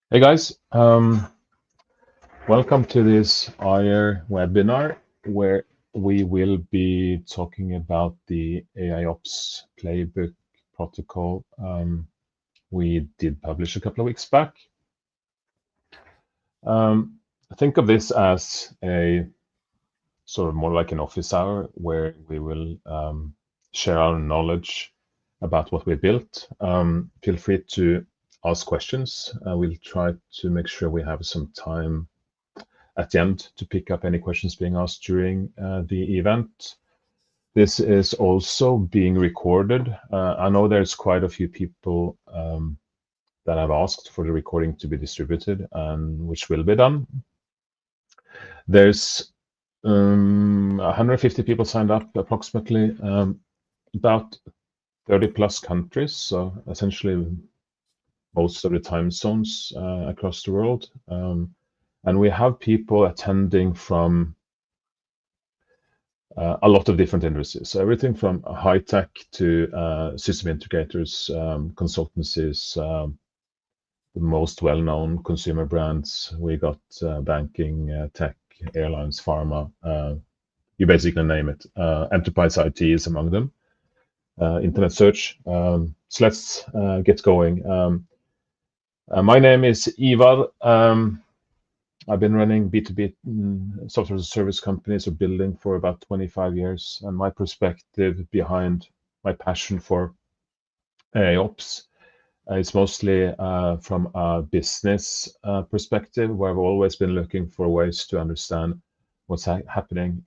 Hey guys, welcome to this Eyer webinar where we will be talking about the AIOps Playbook protocol we did publish a couple of weeks back. Think of this as a sort of more like an office hour where we will share our knowledge about what we built. Feel free to ask questions. We'll try to make sure we have some time at the end to pick up any questions being asked during the event. This is also being recorded. I know there's quite a few people that have asked for the recording to be distributed, and which will be done. There's 150 people signed up, approximately, about 30 plus countries, so essentially most of the time zones across the world. And we have people attending from a lot of different industries. So everything from high tech to system integrators, consultancies, the most well-known consumer brands. We got banking, tech, airlines, pharma, you basically name it. Enterprise IT is among them. Internet search. So let's get going. My name is Ivar. I've been running B2B software as a service companies or building for about 25 years. And my perspective behind my passion for AIOps is mostly from a business perspective, where I've always been looking for ways to understand what's happening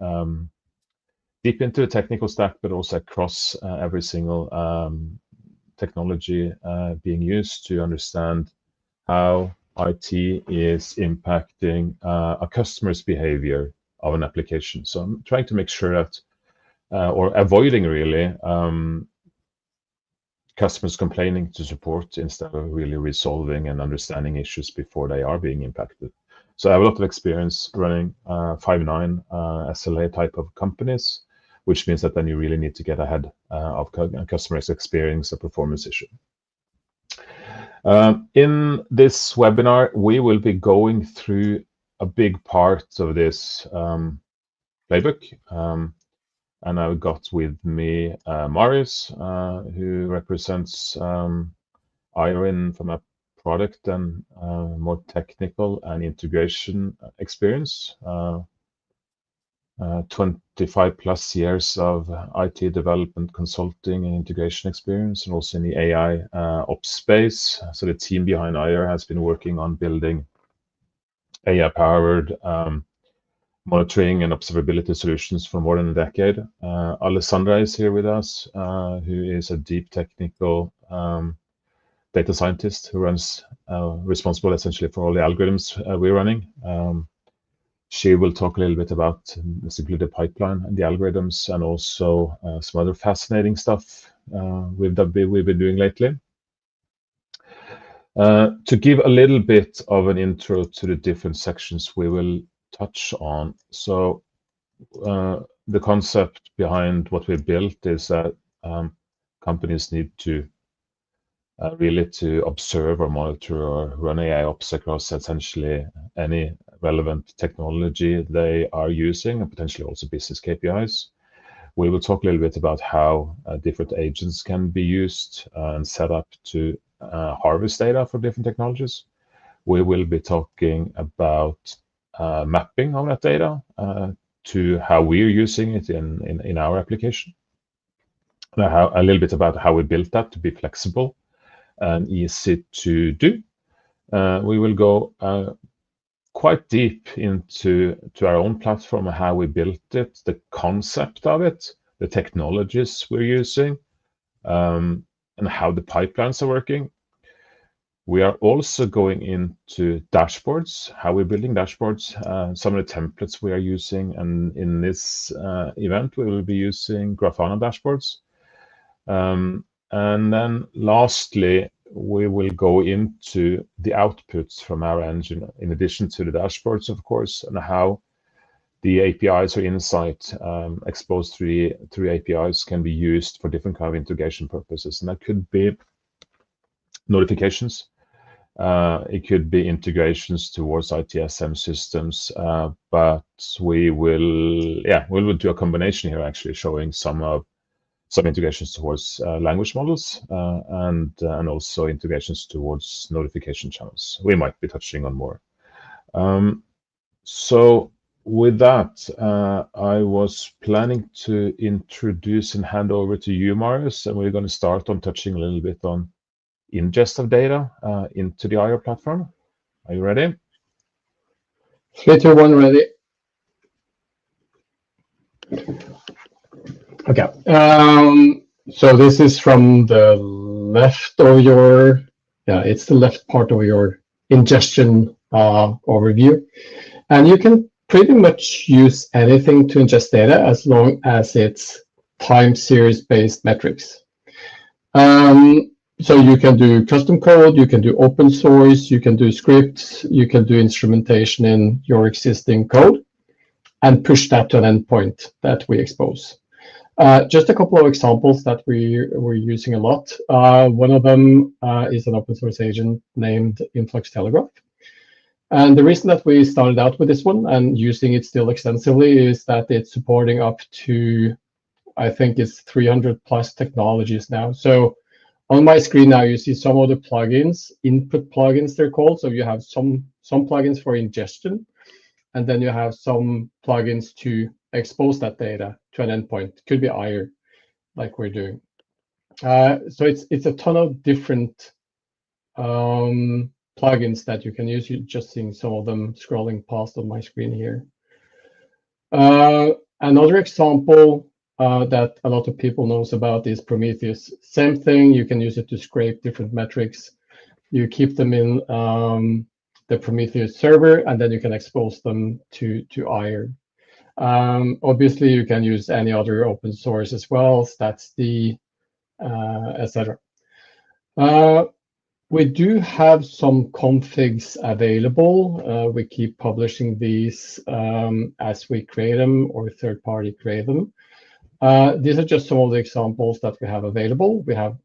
deep into the technical stack, but also across every single technology being used to understand how IT is impacting a customer's behavior of an application. So I'm trying to make sure that, or avoiding really, customers complaining to support instead of really resolving and understanding issues before they are being impacted. So I have a lot of experience running 5.9 SLA type of companies, which means that then you really need to get ahead of customers' experience a performance issue. In this webinar, we will be going through a big part of this playbook. And I've got with me Marius, who represents Eyer from a product and more technical and integration experience. 25 plus years of IT development, consulting, and integration experience, and also in the AI ops space. So the team behind Eyer has been working on building AI-powered monitoring and observability solutions for more than a decade. Alessandra is here with us, who is a deep technical data scientist who runs responsible essentially for all the algorithms we're running. She will talk a little bit about simply the pipeline and the algorithms, and also some other fascinating stuff we've been doing lately. To give a little bit of an intro to the different sections we will touch on. So the concept behind what we built is that companies need to really to observe or monitor or run AIOps across essentially any relevant technology they are using, and potentially also business KPIs. We will talk a little bit about how different agents can be used and set up to harvest data for different technologies. We will be talking about mapping of that data to how we're using it in our application. A little bit about how we built that to be flexible and easy to do. We will go quite deep into our own platform and how we built it, the concept of it, the technologies we're using, and how the pipelines are working. We are also going into dashboards, how we're building dashboards, some of the templates we are using, and in this event we will be using Grafana dashboards. And then lastly, we will go into the outputs from our engine, in addition to the dashboards, of course, and how the APIs or insight exposed through APIs can be used for different kind of integration purposes. And that could be notifications, It could be integrations towards ITSM systems, but we will do a combination here, actually showing some integrations towards language models and also integrations towards notification channels. We might be touching on more. So with that, I was planning to introduce and hand over to you, Marius, and we're going to start on touching a little bit on ingest of data into the Eyer platform. Are you ready? 3, 2, 1, ready. Okay. So this is from the left of your, it's the left part of your ingestion overview. And you can pretty much use anything to ingest data as long as it's time series based metrics. So you can do custom code, you can do open source, you can do scripts, you can do instrumentation in your existing code and push that to an endpoint that we expose. Just a couple of examples that we're using a lot. One of them is an open source agent named Influx Telegraph. And the reason that we started out with this one and using it still extensively is that it's supporting up to, I think it's 300 plus technologies now. So on my screen now, you see some of the plugins, input plugins they're called. So you have some plugins for ingestion, and then you have some plugins to expose that data to an endpoint. Could be Eyer, like we're doing. So it's a ton of different plugins that you can use. You're just seeing some of them scrolling past on my screen here. Another example that a lot of people knows about is Prometheus. Same thing, you can use it to scrape different metrics. You keep them in the Prometheus server, and then you can expose them to Eyer. Obviously, you can use any other open source as well, Statsd, etc. We do have some configs available. We keep publishing these as we create them or third party create them. These are just some of the examples that we have available. We have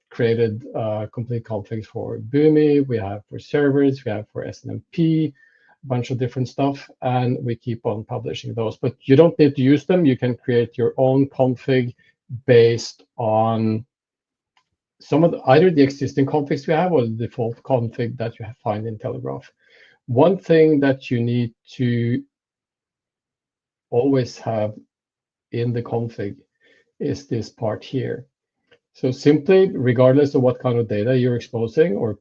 created complete configs for Boomi, we have for servers, we have for SNMP, a bunch of different stuff, and we keep on publishing those. But you don't need to use them. You can create your own config based on some of either the existing configs we have or the default config that you find in Telegraph. One thing that you need to always have in the config is this part here. So simply, regardless of what kind of data you're exposing or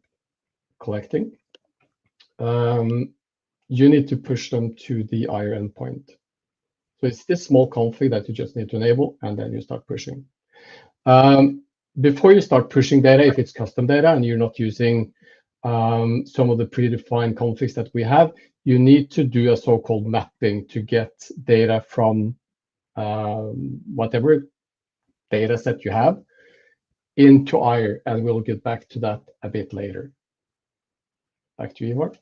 collecting, you need to push them to the Eyer endpoint. So it's this small config that you just need to enable, and then you start pushing. Before you start pushing data, if it's custom data and you're not using some of the predefined configs that we have, you need to do a so-called mapping to get data from whatever data set you have into Eyer, and we'll get back to that a bit later. Back to you, Ivar.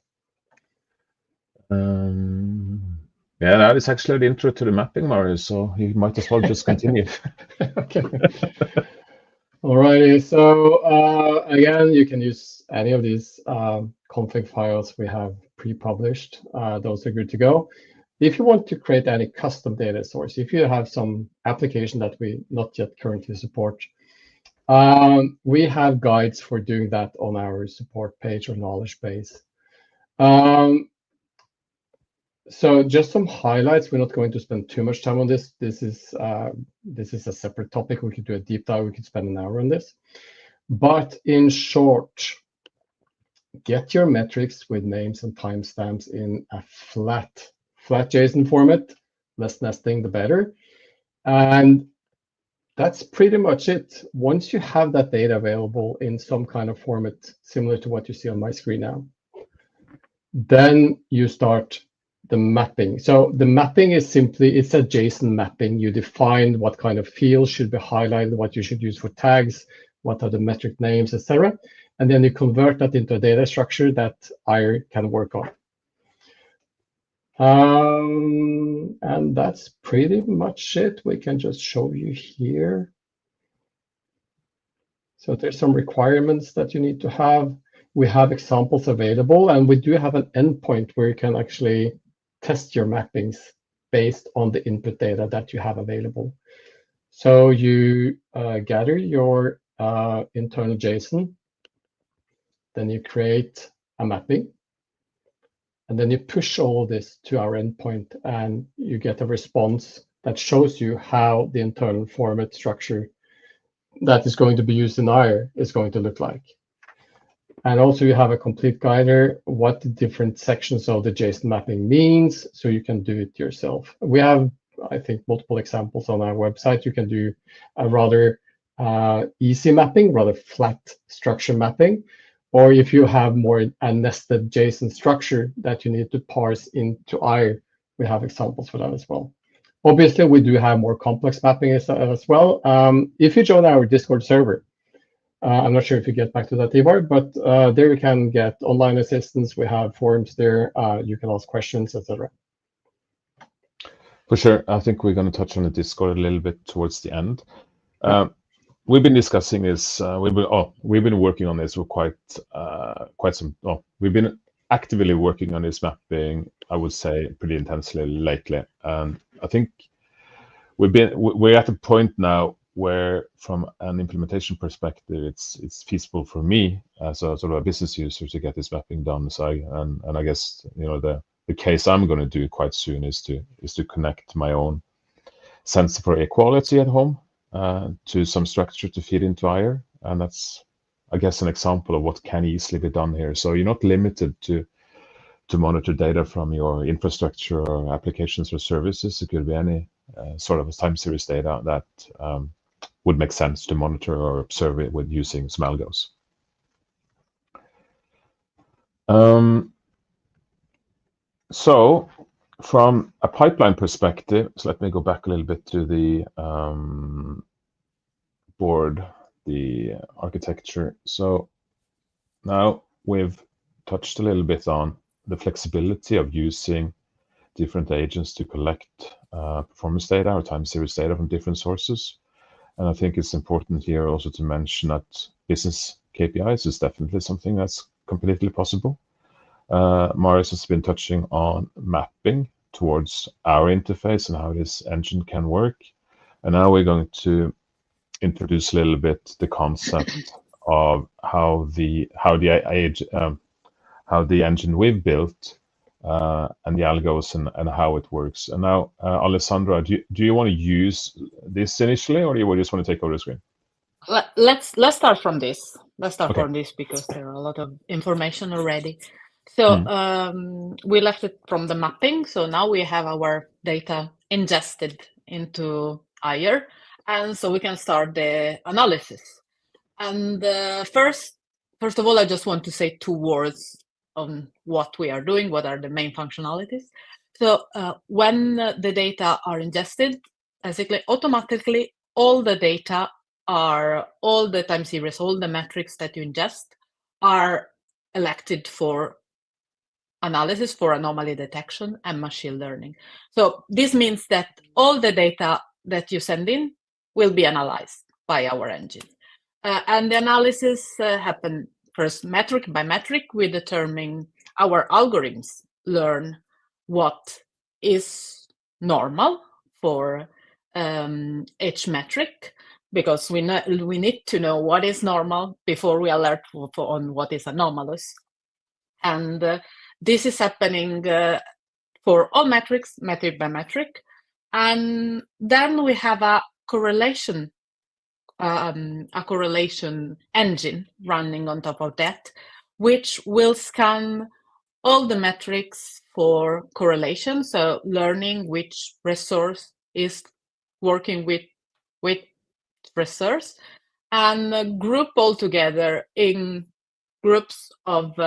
Yeah, that is actually the intro to the mapping, Marius, so you might as well just continue. Okay. Alrighty, so again, you can use any of these config files we have pre-published. Those are good to go. If you want to create any custom data source, if you have some application that we not yet currently support, we have guides for doing that on our support page or knowledge base. So just some highlights. We're not going to spend too much time on this. This is a separate topic. We could do a deep dive. We could spend an hour on this. But in short, get your metrics with names and timestamps in a flat JSON format. Less nesting, the better. And that's pretty much it. Once you have that data available in some kind of format similar to what you see on my screen now, then you start the mapping. So the mapping is simply, it's a JSON mapping. You define what kind of fields should be highlighted, what you should use for tags, what are the metric names, etc. And then you convert that into a data structure that Eyer can work on. And that's pretty much it. We can just show you here. So there's some requirements that you need to have. We have examples available, and we do have an endpoint where you can actually test your mappings based on the input data that you have available. So you gather your internal JSON, then you create a mapping, and then you push all this to our endpoint, and you get a response that shows you how the internal format structure that is going to be used in Eyer is going to look like. And also you have a complete guide what the different sections of the JSON mapping means, so you can do it yourself. We have, I think, multiple examples on our website. You can do a rather easy mapping, rather flat structure mapping, or if you have more a nested JSON structure that you need to parse into Eyer, we have examples for that as well. Obviously, we do have more complex mapping as well. If you join our Discord server, I'm not sure if you get back to that, Ivar, but there you can get online assistance. We have forums there. You can ask questions, etc. For sure. I think we're going to touch on the Discord a little bit towards the end. We've been discussing this. We've been working on this for quite some. We've been actively working on this mapping, I would say, pretty intensely lately. And I think we're at a point now where, from an implementation perspective, it's feasible for me as a sort of a business user to get this mapping done. So and I guess the case I'm going to do quite soon is to connect my own sensor for equality at home to some structure to feed into Eyer, and that's, I guess, an example of what can easily be done here. So you're not limited to monitor data from your infrastructure or applications or services. It could be any sort of time series data that would make sense to monitor or observe it with using some algos. So from a pipeline perspective, so let me go back a little bit to the board, the architecture. So now we've touched a little bit on the flexibility of using different agents to collect performance data or time series data from different sources. And I think it's important here also to mention that business KPIs is definitely something that's completely possible. Marius has been touching on mapping towards our interface and how this engine can work. And now we're going to introduce a little bit the concept of how the engine we've built and the algos and how it works. And now, Alessandra, do you want to use this initially, or do you just want to take over the screen? Let's start from this. Let's start from this because there are a lot of information already. So we left it from the mapping. So now we have our data ingested into Eyer, and so we can start the analysis. And first of all, I just want to say 2 words on what we are doing, what are the main functionalities. So when the data are ingested, basically automatically all the data all the time series, all the metrics that you ingest are elected for analysis, for anomaly detection and machine learning. So this means that all the data that you send in will be analyzed by our engine. And the analysis happen first metric by metric. We determine our algorithms learn what is normal for each metric, because we need to know what is normal before we alert on what is anomalous. And this is happening for all metrics, metric by metric. And then we have a correlation engine running on top of that, which will scan all the metrics for correlation, so learning which resource is working with resource, and group all together in groups of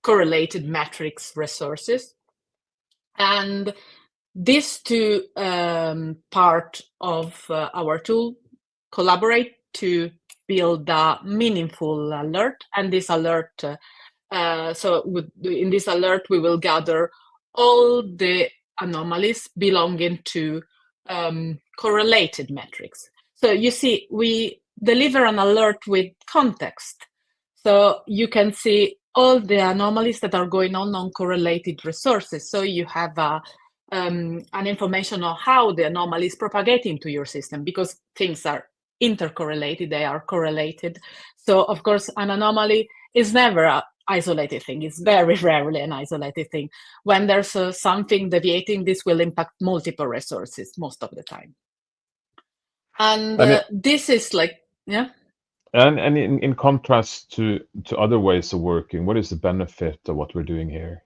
correlated metrics resources. And these 2 part of our tool collaborate to build a meaningful alert. And this alert, in this alert, we will gather all the anomalies belonging to correlated metrics. So you see, we deliver an alert with context. So you can see all the anomalies that are going on correlated resources. So you have an information on how the anomaly is propagating to your system, because things are intercorrelated, they are correlated. So of course, an anomaly is never an isolated thing. It's very rarely an isolated thing. When there's something deviating, this will impact multiple resources most of the time. And this is like, yeah. And in contrast to other ways of working, what is the benefit of what we're doing here?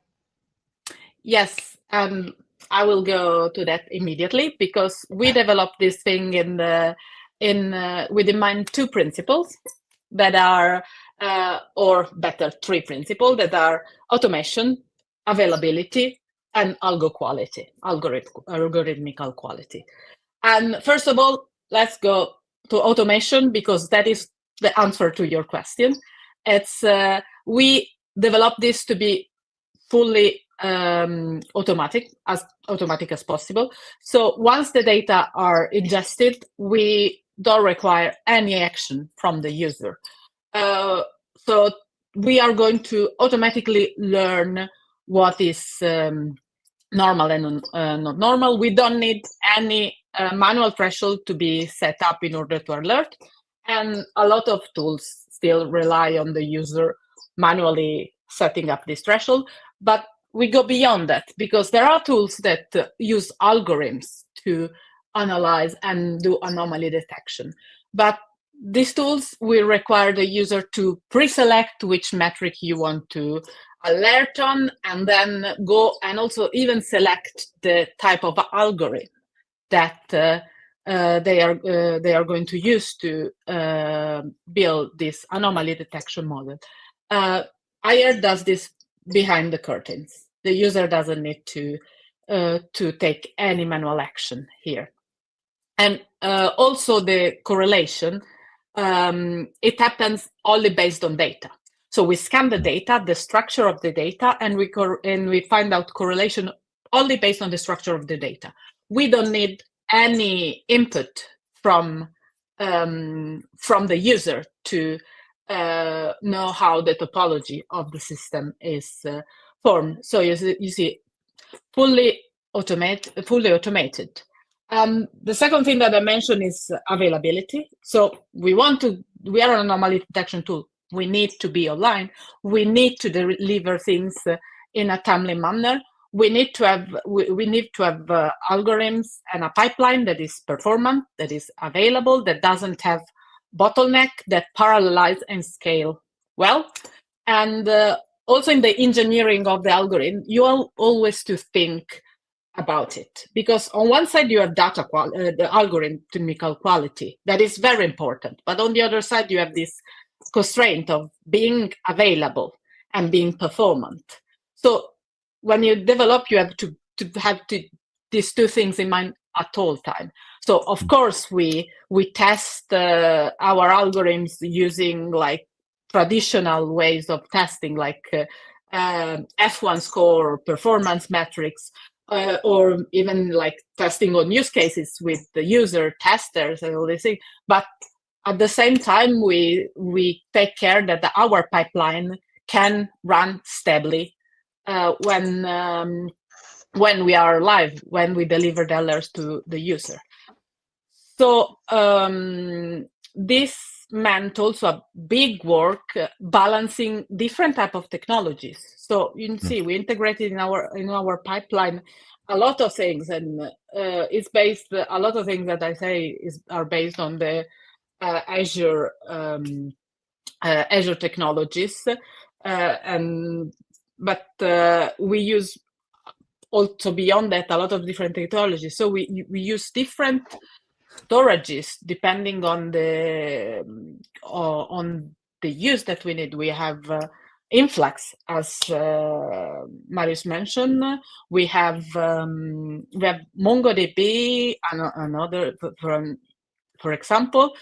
Yes, I will go to that immediately, because we developed this thing with in mind two principles that are, or better, three principles that are automation, availability, and algorithmical quality. And first of all, let's go to automation, because that is the answer to your question. It's we developed this to be fully automatic as possible. So once the data are ingested, we don't require any action from the user. So we are going to automatically learn what is normal and not normal. We don't need any manual threshold to be set up in order to alert. And a lot of tools still rely on the user manually setting up this threshold. But we go beyond that, because there are tools that use algorithms to analyze and do anomaly detection. But these tools will require the user to pre-select which metric you want to alert on, and then go and also even select the type of algorithm that they are going to use to build this anomaly detection model. Eyer does this behind the curtains. The user doesn't need to take any manual action here. And also the correlation, it happens only based on data. So we scan the data, the structure of the data, and we find out correlation only based on the structure of the data. We don't need any input from the user to know how the topology of the system is formed. So you see, fully automated. The second thing that I mentioned is availability. So we are an anomaly detection tool. We need to be online. We need to deliver things in a timely manner. We need to have algorithms and a pipeline that is performant, that is available, that doesn't have bottleneck, that parallelize and scale well. And also in the engineering of the algorithm, you always to think about it, because on one side you have data the algorithmical quality that is very important, but on the other side you have this constraint of being available and being performant. So when you develop, you have to have these two things in mind at all time. So of course we test our algorithms using like traditional ways of testing, like F1 score or performance metrics, or even like testing on use cases with the user testers and all these things. But at the same time, we take care that our pipeline can run stably when we are live, when we deliver the alerts to the user. So this meant also a big work balancing different type of technologies. So you can see we integrated in our pipeline a lot of things, and it's based, a lot of things that I say are based on the Azure technologies, but we use also beyond that a lot of different technologies. So we use different storages depending on the use that we need. We have influx, as Marius mentioned. We have MongoDB and another, for example,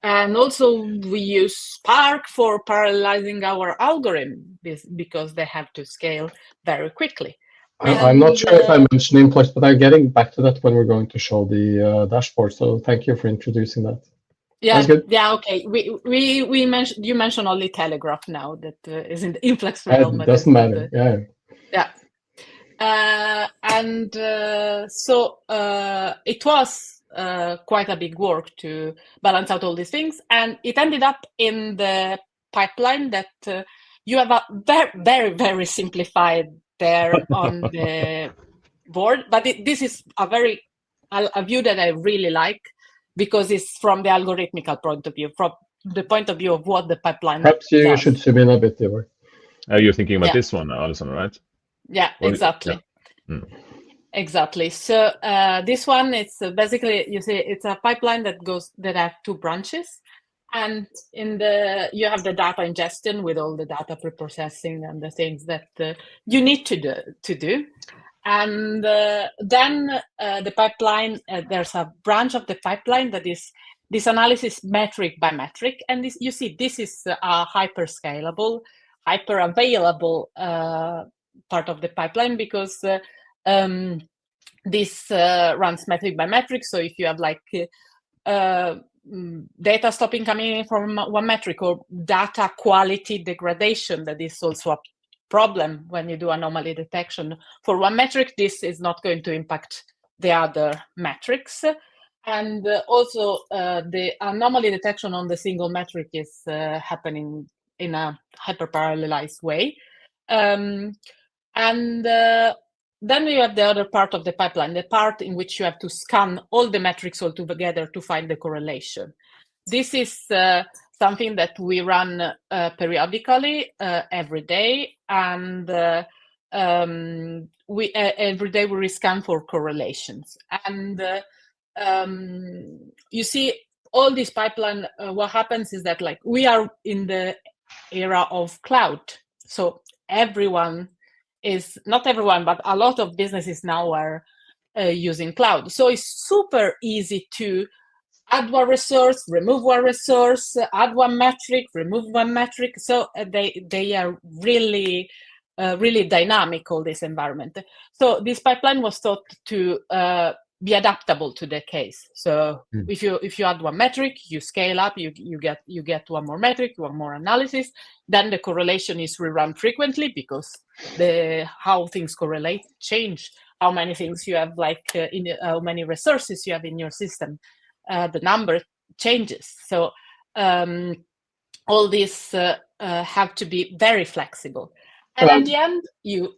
and also we use Spark for parallelizing our algorithm because they have to scale very quickly. I'm not sure if I mentioned influx, but I'm getting back to that when we're going to show the dashboard. So thank you for introducing that. Yeah, That's good. yeah, okay. We mentioned, you mentioned only Telegraph now that is in the Influx It realm. doesn't matter. Yeah. Yeah. So it was quite a big work to balance out all these things, and it ended up in the pipeline that you have a very, very, very simplified there on the board. But this is a view that I really like, because it's from the algorithmical point of view, from the point of view of what the pipeline Perhaps you does. should zoom in a bit, Eyer. You're thinking about Yeah. this one, Alison, right? Yeah, exactly. Yeah. Exactly. So this one, it's basically, you see, it's a pipeline that have two branches, and you have the data ingestion with all the data preprocessing and the things that you need to do. And then the pipeline, there's a branch of the pipeline that is this analysis metric by metric. And this, you see, this is a hyper scalable, hyper available part of the pipeline, because this runs metric by metric. So if you have like data stopping coming in from one metric, or data quality degradation, that is also a problem when you do anomaly detection for one metric, this is not going to impact the other metrics. And also the anomaly detection on the single metric is happening in a hyper-parallelized way. And then you have the other part of the pipeline, the part in which you have to scan all the metrics all together to find the correlation. This is something that we run periodically every day, and every day we rescan for correlations. And you see, all this pipeline, what happens is that, like, we are in the era of cloud, so everyone is, not everyone, but a lot of businesses now are using cloud. So it's super easy to add one resource, remove one resource, add one metric, remove one metric. So they are really, really dynamic, all this environment. So this pipeline was thought to be adaptable to the case. So if you add one metric, you scale up, you get one more metric, one more analysis. Then the correlation is rerun frequently, because how things correlate change. How many things you have, like how many resources you have in your system. The number changes. So all these have to be very flexible. And at the end, you...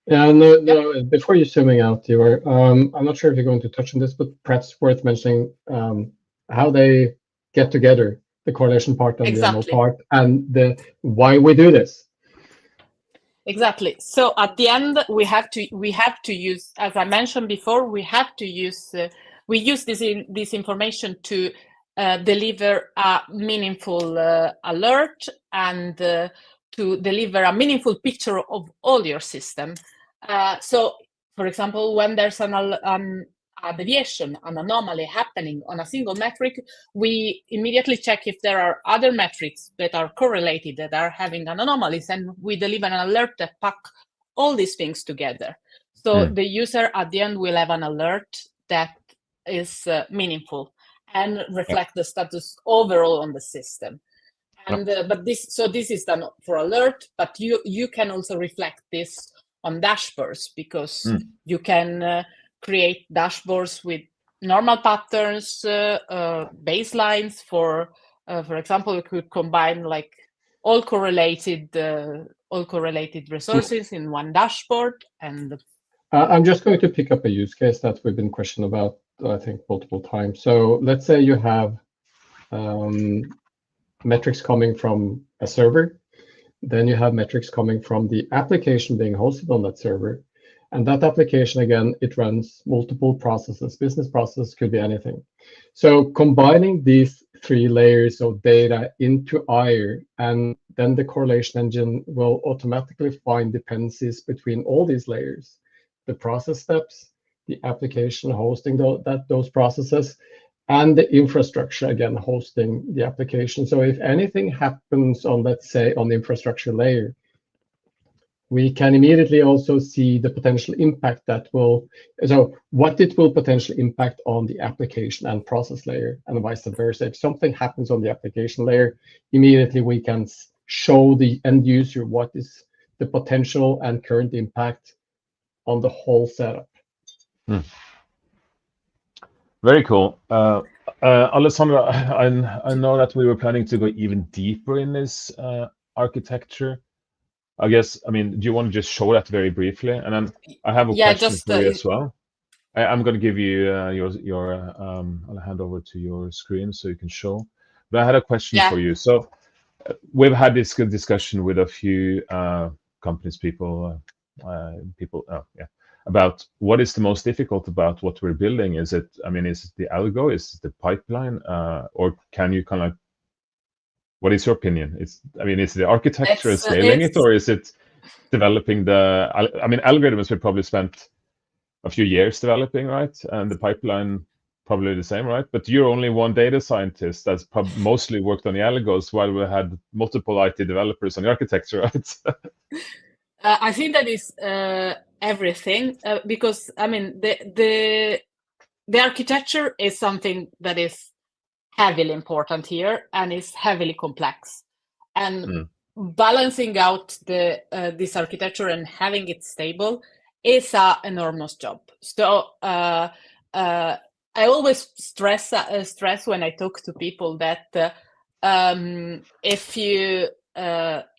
Yeah, no. Before you're zooming out, Eyer, I'm not sure if you're going to touch on this, but perhaps worth mentioning how they get together, the correlation part and the ML part, and why we do this. Exactly. So at the end, we have to use, as I mentioned before, we use this information to deliver a meaningful alert, and to deliver a meaningful picture of all your system. So, for example, when there's a deviation, an anomaly happening on a single metric, we immediately check if there are other metrics that are correlated, that are having an anomalies, and we deliver an alert that pack all these things together. So the user at the end will have an alert that is meaningful and reflect the status overall on the system. And this is done for alert, but you can also reflect this on dashboards, because you can create dashboards with normal patterns, baselines. For example, you could combine like all correlated resources in one dashboard. And I'm just going to pick up a use case that we've been questioned about, I think, multiple times. So let's say you have metrics coming from a server. Then you have metrics coming from the application being hosted on that server. And that application, again, it runs multiple processes. Business process could be anything. So combining these three layers of data into Eyer, and then the correlation engine will automatically find dependencies between all these layers, the process steps, the application hosting those processes, and the infrastructure, again, hosting the application. So if anything happens on, let's say, on the infrastructure layer, we can immediately also see the potential impact that will, so what it will potentially impact on the application and process layer, and vice versa. If something happens on the application layer, immediately we can show the end user what is the potential and current impact on the whole setup. Very cool. Alessandra, I know that we were planning to go even deeper in this architecture. I guess, I mean, do you want to just show that very briefly? And then I have a question for you as well. I'm going to give you I'll hand over to your screen so you can show. But I had a question for you. So we've had this good discussion with a few companies, people, about what is the most difficult about what we're building. Is it, I mean, is it the algo? Is it the pipeline? Or can you kind of, what is your opinion? Is it the architecture and scaling it, or is it developing the, I mean, algorithms we probably spent a few years developing, right? And the pipeline probably the same, right? But you're only one data scientist that's mostly worked on the algos, while we had multiple IT developers on the architecture, right? I think that is everything, because I mean the architecture is something that is heavily important here and is heavily complex, and balancing out this architecture and having it stable is an enormous job. So I always stress when I talk to people that if you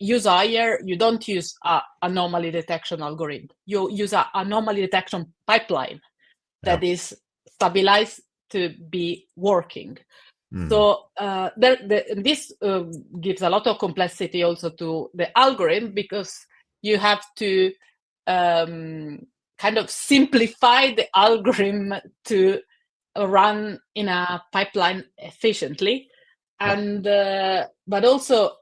use Eyer, you don't use an anomaly detection algorithm. You use an anomaly detection pipeline that is stabilized to be working. So this gives a lot of complexity also to the algorithm, because you have to kind of simplify the algorithm to run in a pipeline efficiently. And but also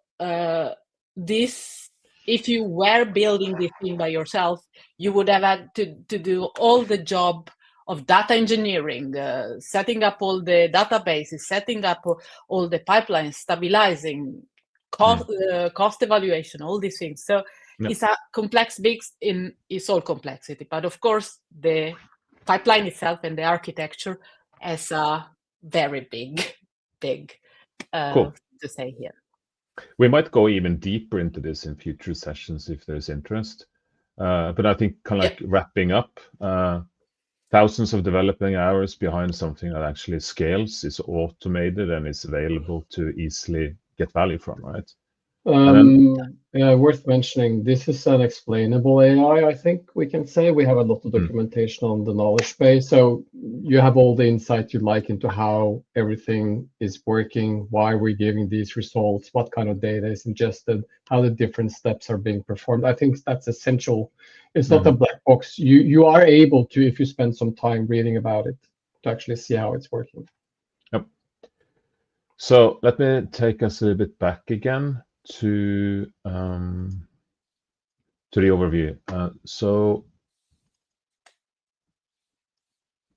this, if you were building this thing by yourself, you would have had to do all the job of data engineering, setting up all the databases, setting up all the pipelines, stabilizing, cost evaluation, all these things. So it's a complex mix in its all complexity. But of course, the pipeline itself and the architecture is a very big Cool. to say here. We might go even deeper into this in future sessions if there's interest. But I think kind of like wrapping up, thousands of developing hours behind something that actually scales, is automated, and is available to easily get value from, right? Yeah, worth mentioning, this is an explainable AI, I think we can say. We have a lot of documentation on the knowledge base, so you have all the insight you'd like into how everything is working, why we're giving these results, what kind of data is ingested, how the different steps are being performed. I think that's essential. It's not a black box. You are able to, if you spend some time reading about it, to actually see how it's working. Yep. So let me take us a little bit back again to the overview. So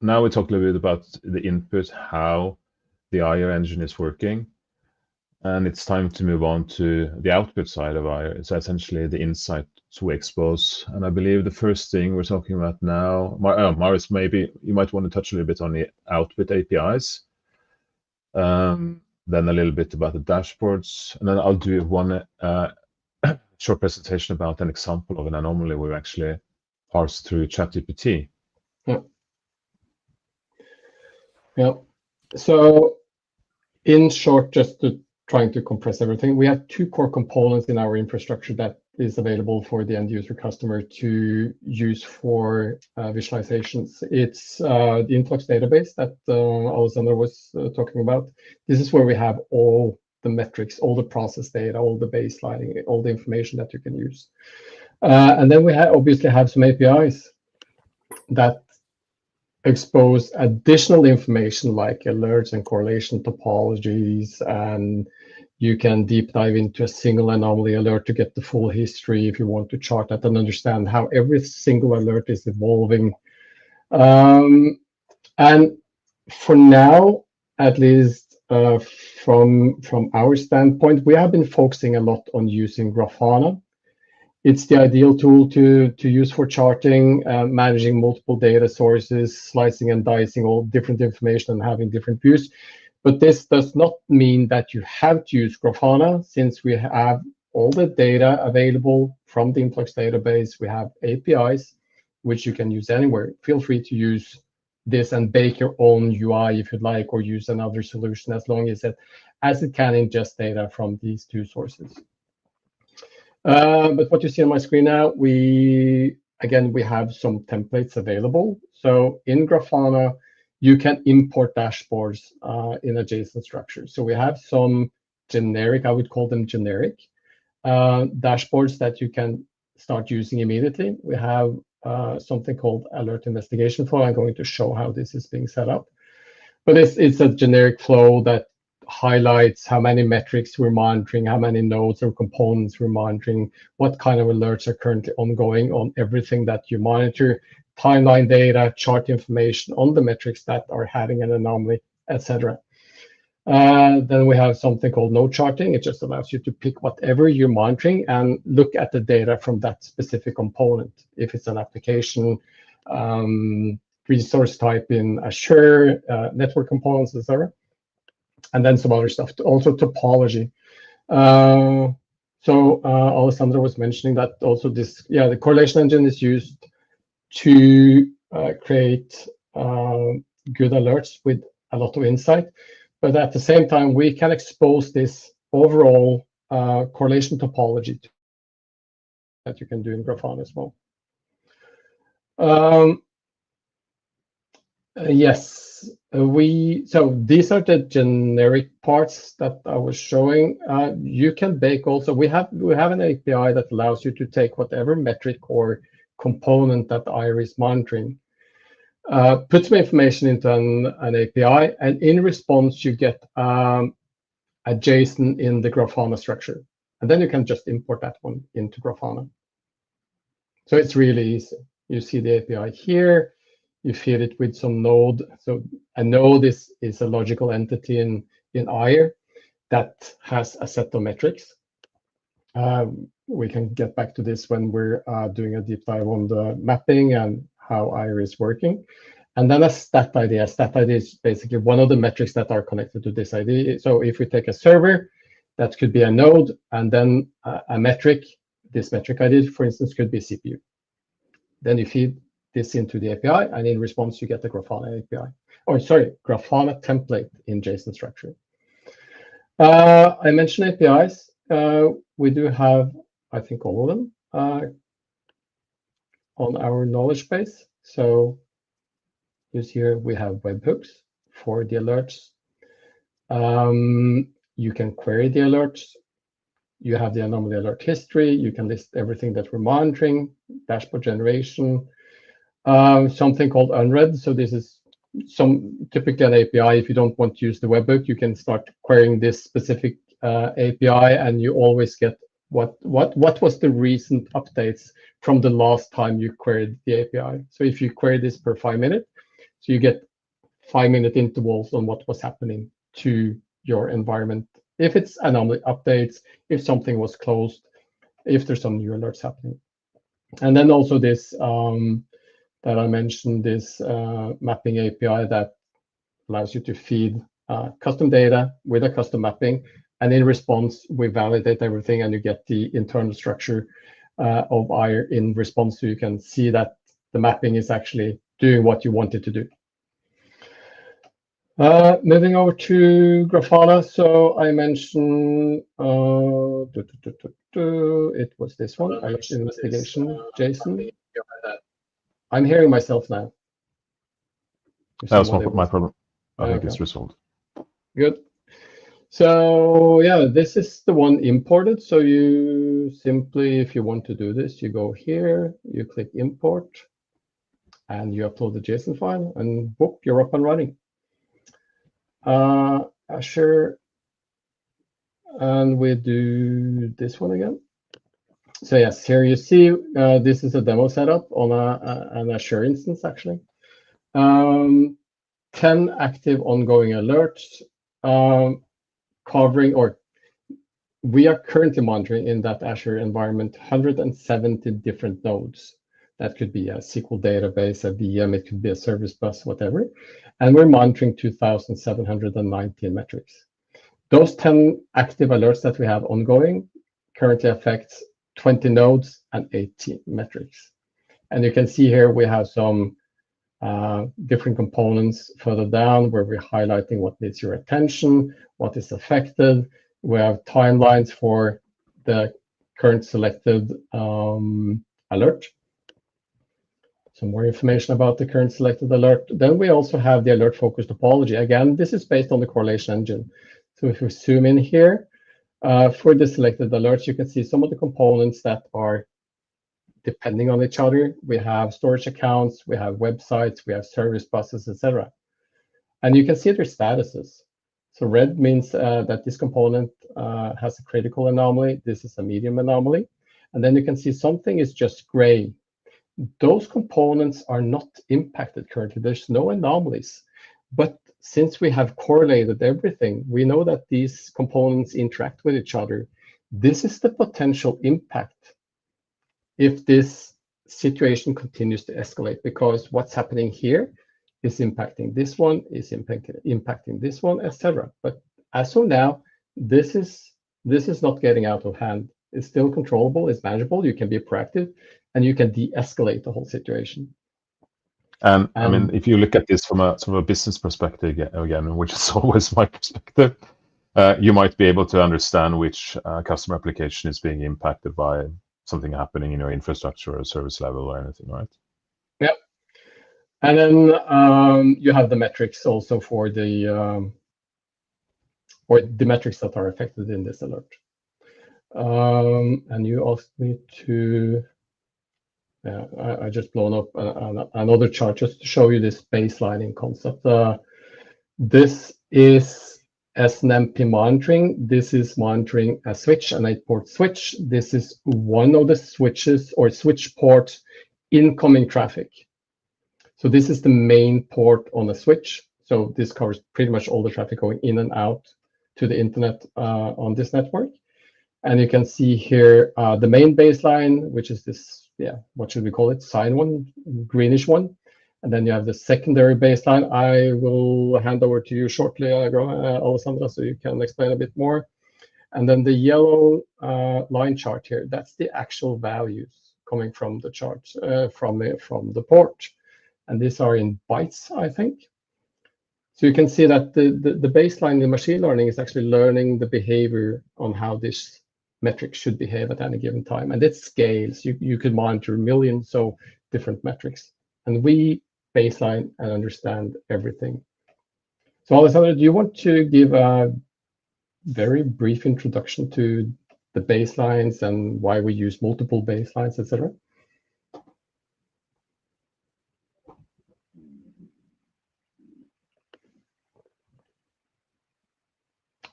now we talked a little bit about the input, how the Eyer engine is working, and it's time to move on to the output side of Eyer. It's essentially the insight we expose. And I believe the first thing we're talking about now, Marius, maybe you might want to touch a little bit on the output APIs. Then a little bit about the dashboards, and then I'll do one short presentation about an example of an anomaly we actually parsed through ChatGPT. Yeah. So in short, just to trying to compress everything, we have two core components in our infrastructure that is available for the end user customer to use for visualizations. It's the influx database that Alexander was talking about. This is where we have all the metrics, all the process data, all the baselining, all the information that you can use. And then we obviously have some APIs that expose additional information like alerts and correlation topologies, and you can deep dive into a single anomaly alert to get the full history if you want to chart that and understand how every single alert is evolving. And for now, at least from our standpoint, we have been focusing a lot on using Grafana. It's the ideal tool to use for charting, managing multiple data sources, slicing and dicing all different information and having different views. But this does not mean that you have to use Grafana, since we have all the data available from the Influx database. We have APIs, which you can use anywhere. Feel free to use this and bake your own UI if you'd like, or use another solution, as long as it can ingest data from these two sources. But what you see on my screen now, we have some templates available. So in Grafana, you can import dashboards in a JSON structure. So we have some generic, I would call them generic, dashboards that you can start using immediately. We have something called alert investigation flow. I'm going to show how this is being set up. But it's a generic flow that highlights how many metrics we're monitoring, how many nodes or components we're monitoring, what kind of alerts are currently ongoing on everything that you monitor, timeline data, chart information on the metrics that are having an anomaly, etc. Then we have something called node charting. It just allows you to pick whatever you're monitoring and look at the data from that specific component. If it's an application, resource type in Azure, network components, etc. And then some other stuff, also topology. So Alessandro was mentioning that also the correlation engine is used to create good alerts with a lot of insight. But at the same time, we can expose this overall correlation topology that you can do in Grafana as well. Yes, so these are the generic parts that I was showing. You can bake also. We have an API that allows you to take whatever metric or component that Eyer is monitoring, put some information into an API, and in response you get a JSON in the Grafana structure, and then you can just import that one into Grafana. So it's really easy. You see the API here. You feed it with some node. So a node is a logical entity in Eyer that has a set of metrics. We can get back to this when we're doing a deep dive on the mapping and how Eyer is working. And then a stat ID. A stat ID is basically one of the metrics that are connected to this ID. So if we take a server, that could be a node, and then a metric. This metric ID, for instance, could be CPU. Then you feed this into the API, and in response, you get the Grafana API. Or sorry, Grafana template in JSON structure. I mentioned APIs. We do have, I think, all of them on our knowledge base. So you see here we have webhooks for the alerts. You can query the alerts. You have the anomaly alert history. You can list everything that we're monitoring, dashboard generation, something called unread. So this is typically an API. If you don't want to use the webhook, you can start querying this specific API, and you always get what was the recent updates from the last time you queried the API. So if you query this per 5 minutes, so you get 5-minute intervals on what was happening to your environment. If it's anomaly updates, if something was closed, if there's some new alerts happening. And then also this that I mentioned, this mapping API that allows you to feed custom data with a custom mapping. And in response, we validate everything, and you get the internal structure of Eyer in response, so you can see that the mapping is actually doing what you want it to do. Moving over to Grafana. So I mentioned it was this one, alert investigation, JSON. I'm hearing myself now. That's not my problem. I think it's resolved. Good. So yeah, this is the one imported. So you simply, if you want to do this, you go here, you click import, and you upload the JSON file, and whoop, you're up and running. Azure, and we do this one again. So yes, here you see this is a demo setup on an Azure instance, actually. 10 active ongoing alerts, covering, or we are currently monitoring in that Azure environment 170 different nodes. That could be a SQL database, a VM, it could be a service bus, whatever. And we're monitoring 2,719 metrics. Those 10 active alerts that we have ongoing currently affects 20 nodes and 18 metrics. And you can see here we have some different components further down where we're highlighting what needs your attention, what is affected. We have timelines for the current selected alert. Some more information about the current selected alert. Then we also have the alert focus topology. Again, this is based on the correlation engine. So if we zoom in here, for the selected alerts, you can see some of the components that are depending on each other. We have storage accounts, we have websites, we have service buses, etc. And you can see their statuses. So red means that this component has a critical anomaly. This is a medium anomaly. And then you can see something is just gray. Those components are not impacted currently. There's no anomalies. But since we have correlated everything, we know that these components interact with each other. This is the potential impact if this situation continues to escalate, because what's happening here is impacting this one, is impacting this one, etc. But as of now, this is not getting out of hand. It's still controllable, it's manageable, you can be proactive, and you can de-escalate the whole situation. And I mean, if you look at this from a business perspective again, which is always my perspective, you might be able to understand which customer application is being impacted by something happening in your infrastructure or service level or anything, right? Yeah. And then you have the metrics also for the metrics that are affected in this alert. And you asked me to, I just blown up another chart just to show you this baselining concept. This is SNMP monitoring. This is monitoring a switch, an 8-port switch. This is one of the switches or switch port incoming traffic. So this is the main port on the switch. So this covers pretty much all the traffic going in and out to the internet on this network. And you can see here the main baseline, which is this, what should we call it? Cyan one, greenish one. And then you have the secondary baseline. I will hand over to you shortly, Alessandra, so you can explain a bit more. And then the yellow line chart here, that's the actual values coming from the charts, from the port. And these are in bytes, I think. So you can see that the baseline in machine learning is actually learning the behavior on how this metric should behave at any given time. And it scales. You could monitor millions of different metrics. And we baseline and understand everything. So Alessandra, do you want to give a very brief introduction to the baselines and why we use multiple baselines, etc.?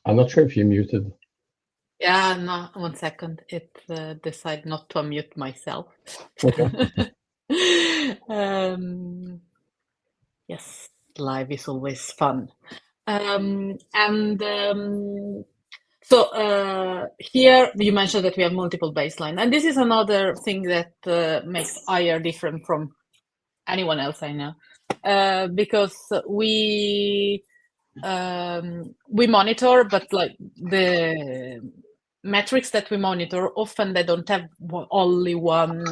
I'm not sure if you're muted. Yeah, no, 1 second. It decided not to unmute myself. Okay. Yes, live is always fun. So here you mentioned that we have multiple baseline, and this is another thing that makes Eyer different from anyone else I know, because we monitor, but like the metrics that we monitor, often they don't have only one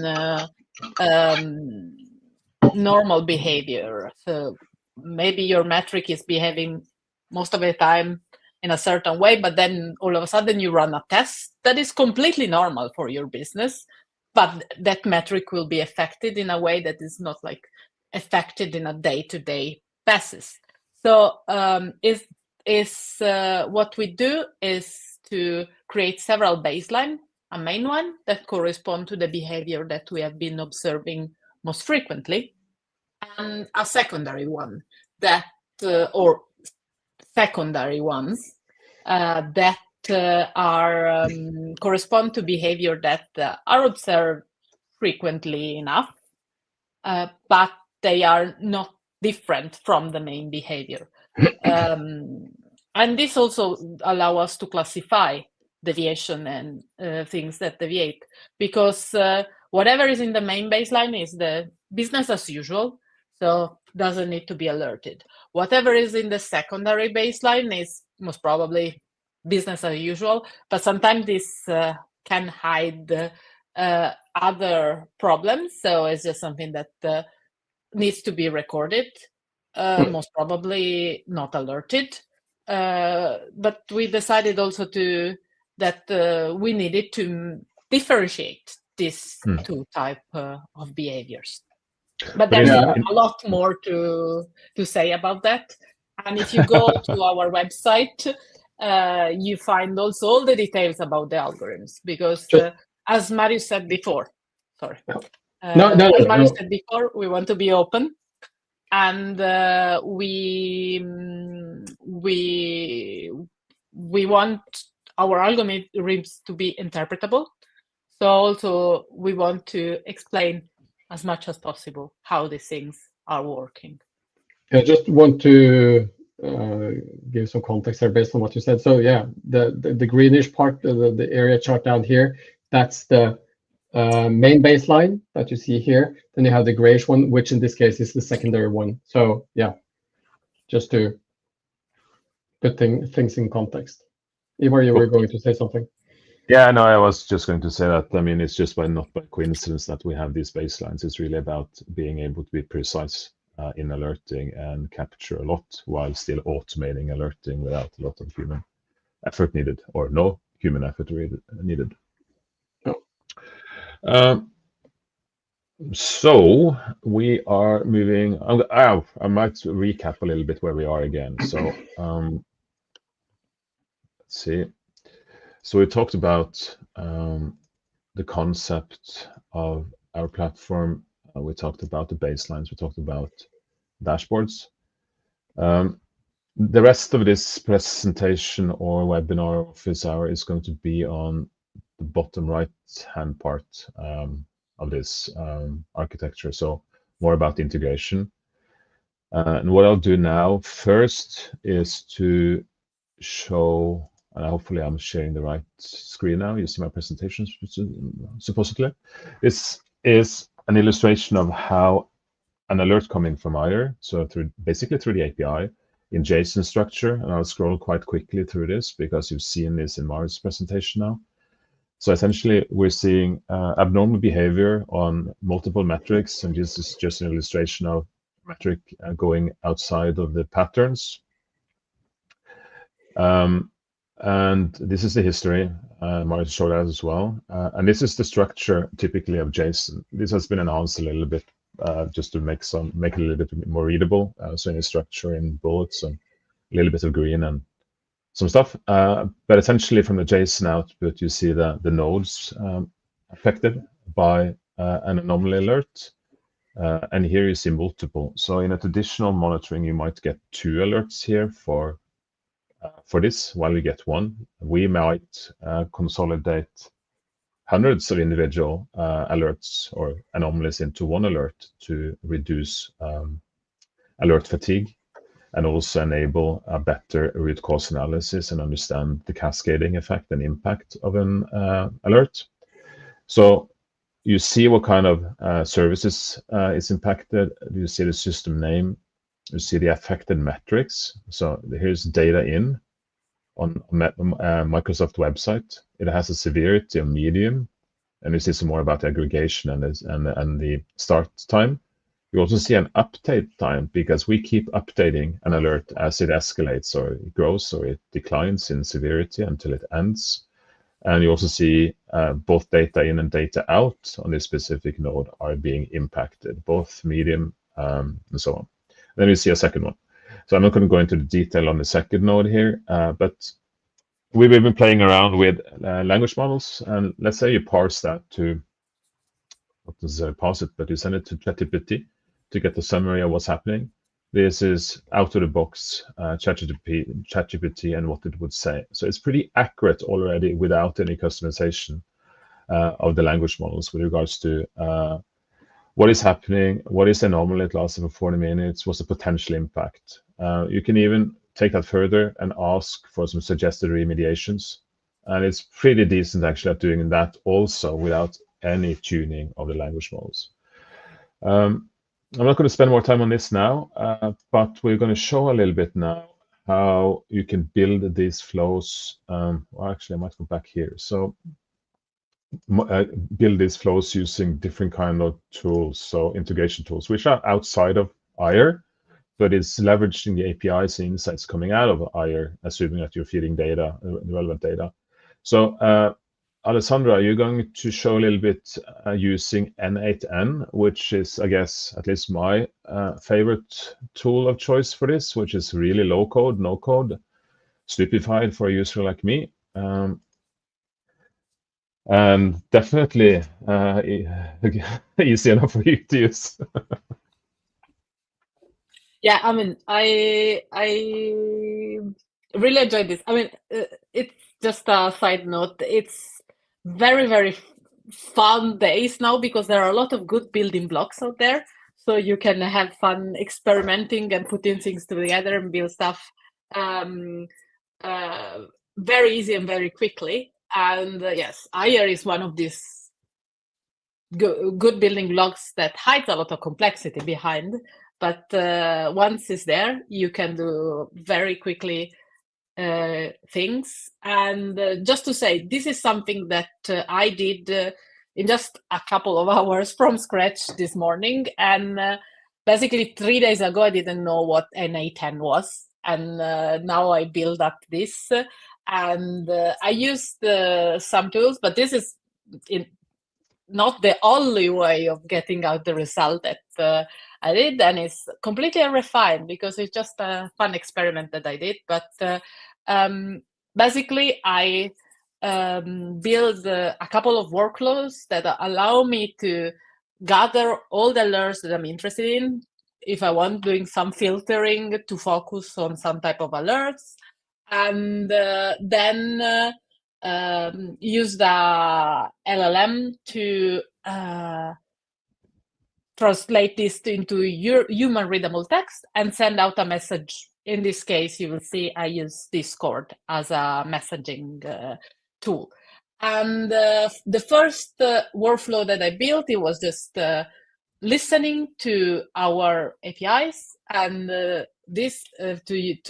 normal behavior. So maybe your metric is behaving most of the time in a certain way, but then all of a sudden you run a test that is completely normal for your business, but that metric will be affected in a way that is not like affected in a day-to-day basis. So what we do is to create several baseline, a main one that correspond to the behavior that we have been observing most frequently, and a secondary one that, or secondary ones that are correspond to behavior that are observed frequently enough, but they are not different from the main behavior. And this also allows us to classify deviation and things that deviate, because whatever is in the main baseline is the business as usual, so doesn't need to be alerted. Whatever is in the secondary baseline is most probably business as usual, but sometimes this can hide other problems, so it's just something that needs to be recorded, most probably not alerted. But we decided also that we needed to differentiate these two type of behaviors. But there's a lot more to say about that. And if you go to our website, you find also all the details about the algorithms, because as Marius said before, as Marius said before, we want to be open, and we want our algorithms to be interpretable. So also we want to explain as much as possible how these things are working. I just want to give some context here based on what you said. So yeah, the greenish part, the area chart down here, that's the main baseline that you see here. Then you have the grayish one, which in this case is the secondary one. So yeah, just to put things in context. Ivar, you were going to say something. Yeah, no, I was just going to say that. I mean, it's just not by coincidence that we have these baselines. It's really about being able to be precise in alerting and capture a lot while still automating alerting without a lot of human effort needed, or no human effort needed. So we are moving. I might recap a little bit where we are again. So let's see. So we talked about the concept of our platform. We talked about the baselines. We talked about dashboards. The rest of this presentation or webinar office hour is going to be on the bottom right-hand part of this architecture. So more about integration. And what I'll do now first is to show, and hopefully I'm sharing the right screen now. You see my presentation, supposedly. This is an illustration of how an alert coming from Eyer, so basically through the API in JSON structure, and I'll scroll quite quickly through this because you've seen this in Marius' presentation now. So essentially, we're seeing abnormal behavior on multiple metrics, and this is just an illustration of metric going outside of the patterns. And this is the history. Marius showed that as well. And this is the structure typically of JSON. This has been enhanced a little bit just to make it a little bit more readable. So in the structure, in bullets, and a little bit of green and some stuff. But essentially from the JSON output, you see the nodes affected by an anomaly alert. And here you see multiple. So in a traditional monitoring, you might get 2 alerts here for this, while you get 1. We might consolidate hundreds of individual alerts or anomalies into 1 alert to reduce alert fatigue, and also enable a better root cause analysis and understand the cascading effect and impact of an alert. So you see what kind of services is impacted. You see the system name. You see the affected metrics. So here's data in on Microsoft website. It has a severity of medium, and you see some more about the aggregation and the start time. You also see an update time, because we keep updating an alert as it escalates, or it grows, or it declines in severity until it ends. And you also see both data in and data out on this specific node are being impacted, both medium and so on. Then we see a second one. So I'm not going to go into the detail on the second node here, but we've been playing around with language models. And let's say you parse that to, not necessarily parse it, but you send it to ChatGPT to get the summary of what's happening. This is out of the box ChatGPT and what it would say. So it's pretty accurate already without any customization of the language models with regards to what is happening, what is the anomaly, it lasted for 40 minutes, what's the potential impact. You can even take that further and ask for some suggested remediations And it's pretty decent actually at doing that also without any tuning of the language models. I'm not going to spend more time on this now, but we're going to show a little bit now how you can build these flows. Well, actually, I might go back here. So build these flows using different kind of tools, so integration tools, which are outside of Eyer, but it's leveraging the APIs and insights coming out of Eyer, assuming that you're feeding data, relevant data. So Alessandra, you're going to show a little bit using N8N, which is, I guess, at least my favorite tool of choice for this, which is really low code, no code, stupefied for a user like me. And definitely easy enough for you to use. Yeah, I mean, I really enjoyed this. I mean, it's just a side note. It's very, very fun days now because there are a lot of good building blocks out there. So you can have fun experimenting and putting things together and build stuff very easy and very quickly. And yes, Eyer is one of these good building blocks that hides a lot of complexity behind. But once it's there, you can do very quickly things. And just to say, this is something that I did in just a couple of hours from scratch this morning. And basically 3 days ago, I didn't know what N8N was. And now I build up this. And I used some tools, but this is not the only way of getting out the result that I did, and it's completely refined because it's just a fun experiment that I did. But basically, I build a couple of workflows that allow me to gather all the alerts that I'm interested in. If I want doing some filtering to focus on some type of alerts, and then use the LLM to translate this into your human readable text and send out a message. In this case, you will see I use Discord as a messaging tool. And the first workflow that I built, it was just listening to our APIs, and to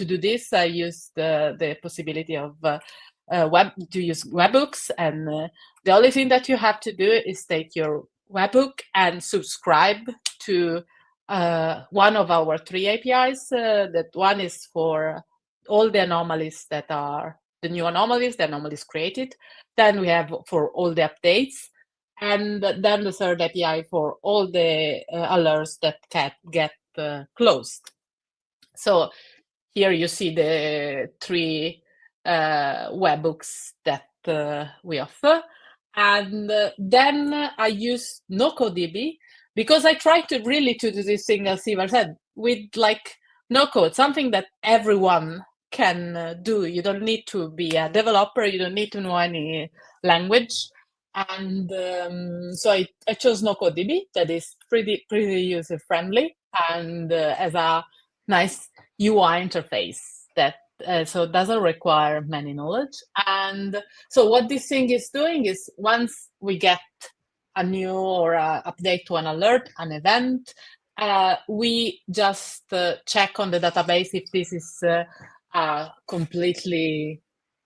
do this, I used the possibility of to use webhooks, and the only thing that you have to do is take your webhook and subscribe to one of our 3 APIs. That one is for all the anomalies that are the new anomalies, the anomalies created. Then we have for all the updates, and then the third API for all the alerts that can get closed. So here you see the 3 webhooks that we offer. And then I use NoCodeDB because I try to really to do this thing, as Ivar said, with like no code, something that everyone can do. You don't need to be a developer, you don't need to know any language. And so I chose NoCodeDB that is pretty user friendly and has a nice UI interface that so it doesn't require many knowledge. And so what this thing is doing is once we get a new or a update to an alert, an event, we just check on the database if this is a completely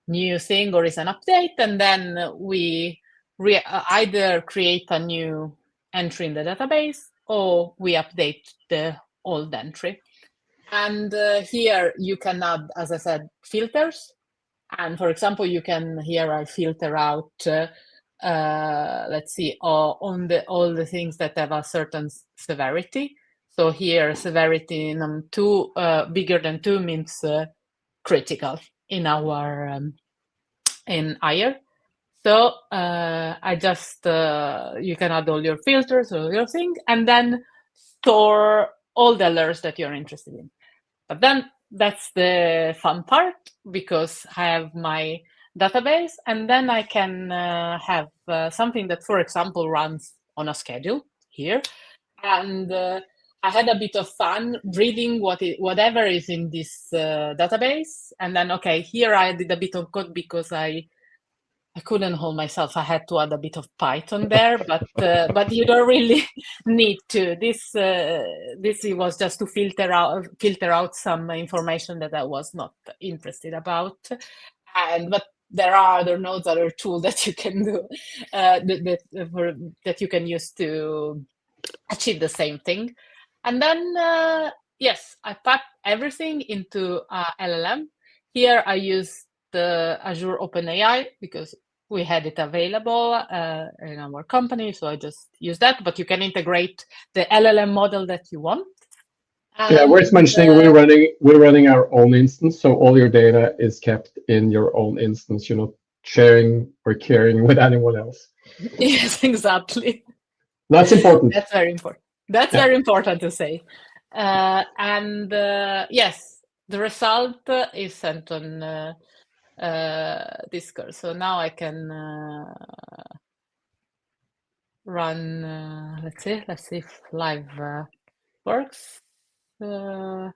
new thing or is an update, and then we either create a new entry in the database or we update the old entry. And here you can add, as I said, filters. And for example, you can here I filter out, let's see, on all the things that have a certain severity. So here, severity in 2 bigger than 2 means critical in our in Eyer. So I just you can add all your filters or your thing, and then store all the alerts that you're interested in. But then that's the fun part because I have my database, and then I can have something that, for example, runs on a schedule here. And I had a bit of fun reading whatever is in this database. And then, okay, here I did a bit of code because I I couldn't hold myself. I had to add a bit of Python there, but you don't really need to. This was just to filter out some information that I was not interested about. But there are other nodes, other tools that you can do that you can use to achieve the same thing. And then yes, I packed everything into LLM. Here I use the Azure OpenAI because we had it available in our company, so I just use that. But you can integrate the LLM model that you want. Yeah, worth mentioning, we're running our own instance, so all your data is kept in your own instance. You're not sharing or caring with anyone else. Yes, exactly. That's important. That's very important. That's very important to say. And yes, the result is sent on Discord. So now I can run. Let's see if live works. Yep.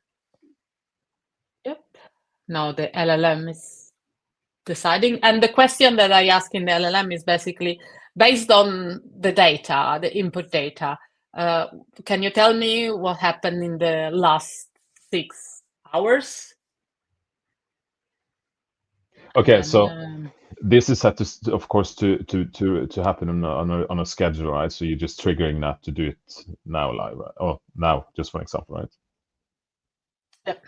Now the LLM is deciding, and the question that I ask in the LLM is basically based on the data, the input data. Can you tell me what happened in the last 6 hours? Okay, so this is set to, of course, to happen on a schedule, right? So you're just triggering that to do it now live, right? Oh, now, just for example, right? Yep.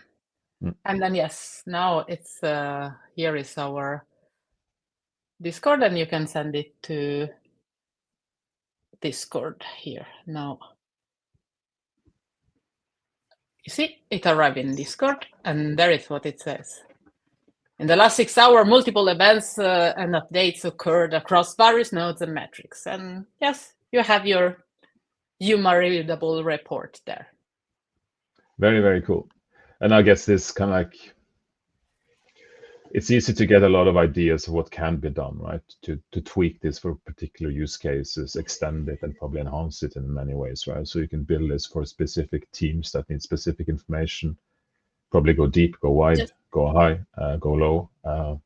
And then yes, now it's here is our Discord, and you can send it to Discord here now. You see, it arrived in Discord, and there is what it says. In the last 6 hours, multiple events and updates occurred across various nodes and metrics. And yes, you have your human-readable report there. Very, very cool. And I guess this kind of like, it's easy to get a lot of ideas of what can be done, right? To tweak this for particular use cases, extend it, and probably enhance it in many ways, right? So you can build this for specific teams that need specific information, probably go deep, go wide, go high, go low.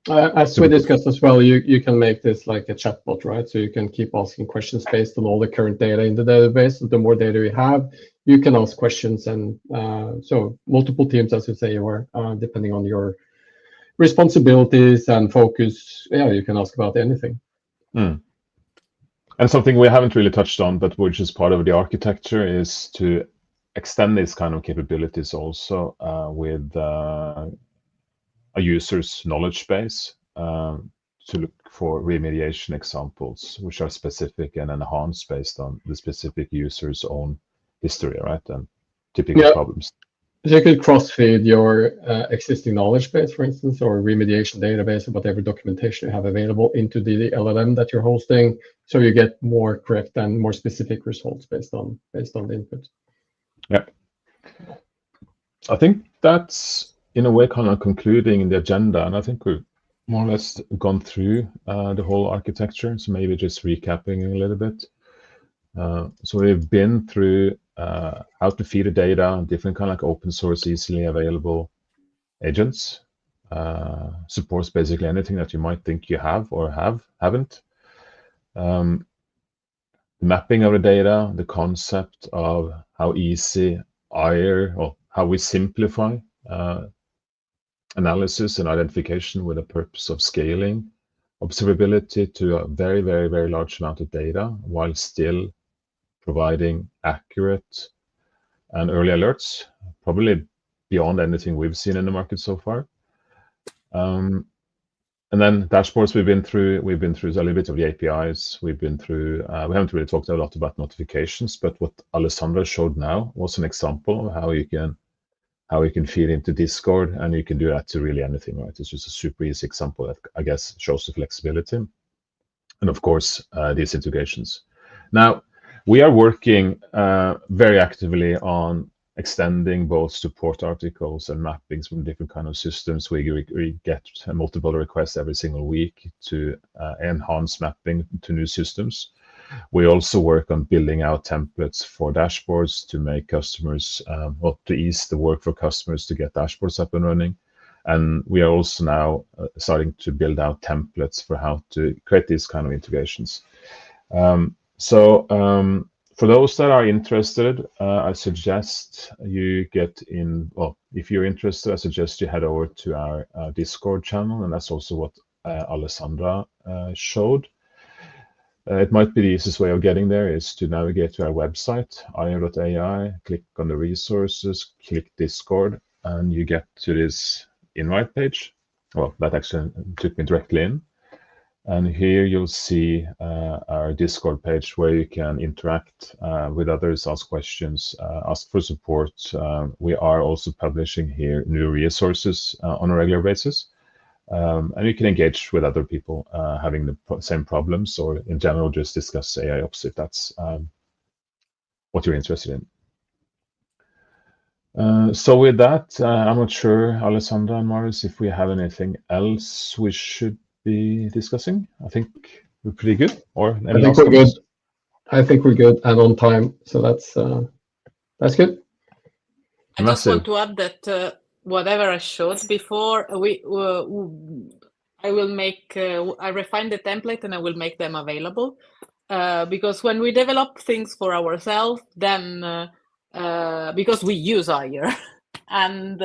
As we discussed as well, you can make this like a chatbot, right? So you can keep asking questions based on all the current data in the database. So the more data you have, you can ask questions, and so multiple teams, as you say, or depending on your responsibilities and focus, yeah, you can ask about anything. And something we haven't really touched on, but which is part of the architecture, is to extend these kind of capabilities also with a user's knowledge base to look for remediation examples, which are specific and enhanced based on the specific user's own history, right? And typical problems. So you could cross-feed your existing knowledge base, for instance, or remediation database, or whatever documentation you have available into the LLM that you're hosting, so you get more correct and more specific results based on the input. Yeah, I think that's in a way kind of concluding the agenda, and I think we've more or less gone through the whole architecture. So maybe just recapping a little bit. So we've been through how to feed the data, different kind of like open source, easily available agents, supports basically anything that you might think you have or haven't. The mapping of the data, the concept of how easy Eyer, or how we simplify analysis and identification with the purpose of scaling observability to a very, very, very large amount of data while still providing accurate and early alerts, probably beyond anything we've seen in the market so far. And then dashboards we've been through a little bit of the APIs. We've been through, we haven't really talked a lot about notifications, but what Alessandra showed now was an example of how you can feed into Discord, and you can do that to really anything, right? It's just a super easy example that I guess shows the flexibility. And of course, these integrations. Now, we are working very actively on extending both support articles and mappings from different kind of systems. We get multiple requests every single week to enhance mapping to new systems. We also work on building out templates for dashboards to make customers, to ease the work for customers to get dashboards up and running. And we are also now starting to build out templates for how to create these kind of integrations. For those that are interested, I suggest you get in, well, if you're interested, I suggest you head over to our Discord channel, and that's also what Alessandra showed. It might be the easiest way of getting there is to navigate to our website, Eyer.ai, click on the resources, click Discord, and you get to this invite page. Well, that actually took me directly in. And here you'll see our Discord page where you can interact with others, ask questions, ask for support. We are also publishing here new resources on a regular basis. And you can engage with other people having the same problems, or in general, just discuss AIOps if that's what you're interested in. So with that, I'm not sure, Alessandra and Marius, if we have anything else we should be discussing. I think we're pretty good. Or any last comments? Good. I think we're good and on time. So that's good. I just want to add that whatever I showed before, I will make. I refine the template and I will make them available because when we develop things for ourselves, then because we use Eyer and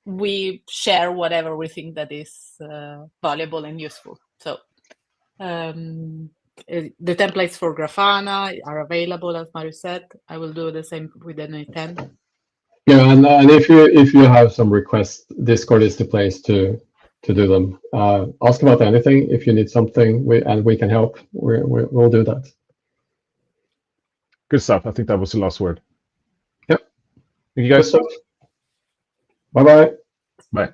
we share whatever we think that is valuable and useful. So the templates for Grafana are available, as Marius said. I will do the same with the N10. Yeah, and if you have some requests, Discord is the place to do them. Ask about anything. If you need something, we can help. We'll do that. Good stuff. I think that was the last word. Yep. Thank you, guys. Bye-bye. Bye.